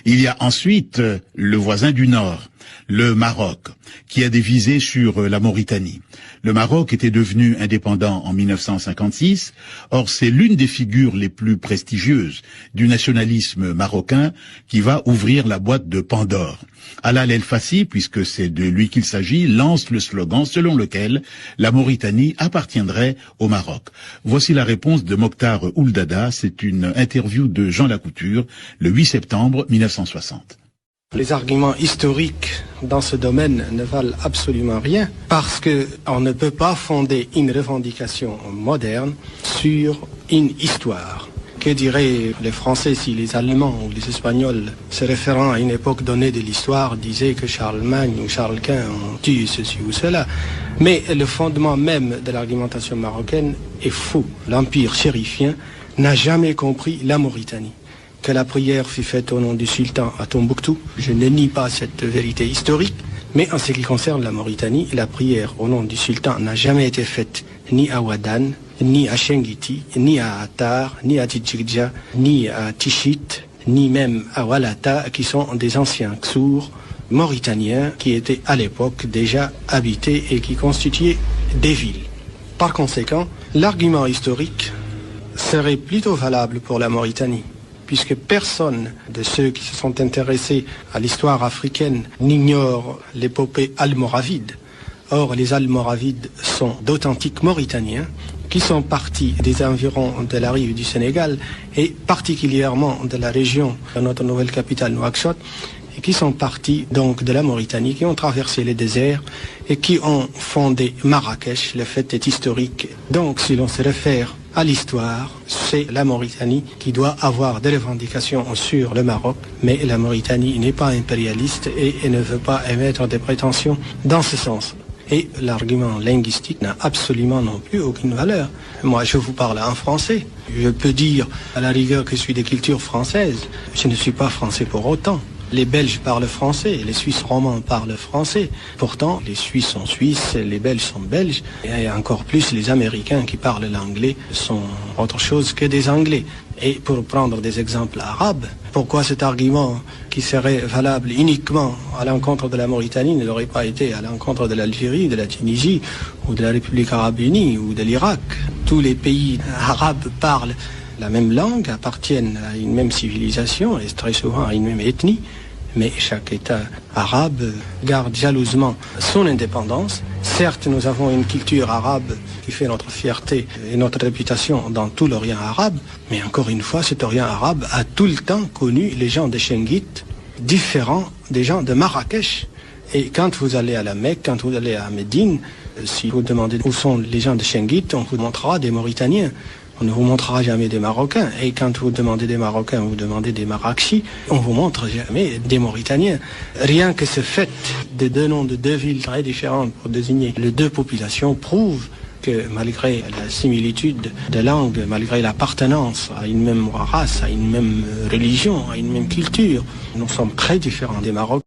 Il y a ensuite le voisin du Nord, le Maroc, qui a des visées sur la Mauritanie. Le Maroc était devenu indépendant en 1956. Or, c'est l'une des figures les plus prestigieuses du nationalisme marocain qui va ouvrir la boîte de Pandore. Alal El Fassi, puisque c'est de lui qu'il s'agit, lance le slogan selon lequel la Mauritanie appartiendrait au Maroc. Voici la réponse de Mokhtar Ouldada. C'est une interview de Jean Lacouture le 8 septembre 1960. Les arguments historiques dans ce domaine ne valent absolument rien parce que on ne peut pas fonder une revendication moderne sur une histoire. Que diraient les Français si les Allemands ou les Espagnols, se référant à une époque donnée de l'histoire, disaient que Charlemagne ou Charles Quint ont tué ceci ou cela? Mais le fondement même de l'argumentation marocaine est faux. L'empire chérifien n'a jamais compris la Mauritanie. Que la prière fut faite au nom du sultan à Tombouctou, je ne nie pas cette vérité historique, mais en ce qui concerne la Mauritanie, la prière au nom du sultan n'a jamais été faite ni à Ouadane, ni à Chenguiti, ni à Attar, ni à Tidjikja, ni à Tichit, ni même à Walata, qui sont des anciens Ksours mauritaniens qui étaient à l'époque déjà habités et qui constituaient des villes. Par conséquent, l'argument historique serait plutôt valable pour la Mauritanie, puisque personne de ceux qui se sont intéressés à l'histoire africaine n'ignore l'épopée almoravide. Or, les Almoravides sont d'authentiques Mauritaniens qui sont partis des environs de la rive du Sénégal et particulièrement de la région de notre nouvelle capitale Nouakchott, et qui sont partis donc de la Mauritanie, qui ont traversé les déserts et qui ont fondé Marrakech. Le fait est historique. Donc, si l'on se réfère à l'histoire, c'est la Mauritanie qui doit avoir des revendications sur le Maroc, mais la Mauritanie n'est pas impérialiste et ne veut pas émettre des prétentions dans ce sens. Et l'argument linguistique n'a absolument non plus aucune valeur. Moi, je vous parle en français. Je peux dire à la rigueur que je suis de culture française. Je ne suis pas français pour autant. Les Belges parlent français, les Suisses romands parlent français. Pourtant, les Suisses sont Suisses, les Belges sont Belges. Et encore plus, les Américains qui parlent l'anglais sont autre chose que des Anglais. Et pour prendre des exemples arabes, pourquoi cet argument qui serait valable uniquement à l'encontre de la Mauritanie ne l'aurait pas été à l'encontre de l'Algérie, de la Tunisie, ou de la République arabe unie, ou de l'Irak? Tous les pays arabes parlent la même langue, appartiennent à une même civilisation et très souvent à une même ethnie, mais chaque État arabe garde jalousement son indépendance. Certes, nous avons une culture arabe qui fait notre fierté et notre réputation dans tout l'Orient arabe, mais encore une fois, cet Orient arabe a tout le temps connu les gens de Chenguit, différents des gens de Marrakech. Et quand vous allez à la Mecque, quand vous allez à Médine, si vous demandez où sont les gens de Chenguit, on vous montrera des Mauritaniens. On ne vous montrera jamais des Marocains. Et quand vous demandez des Marocains, vous demandez des Marrakchi, on vous montre jamais des Mauritaniens. Rien que ce fait de deux noms de deux villes très différentes pour désigner les deux populations prouve que malgré la similitude de langue, malgré l'appartenance à une même race, à une même religion, à une même culture, nous sommes très différents des Marocains.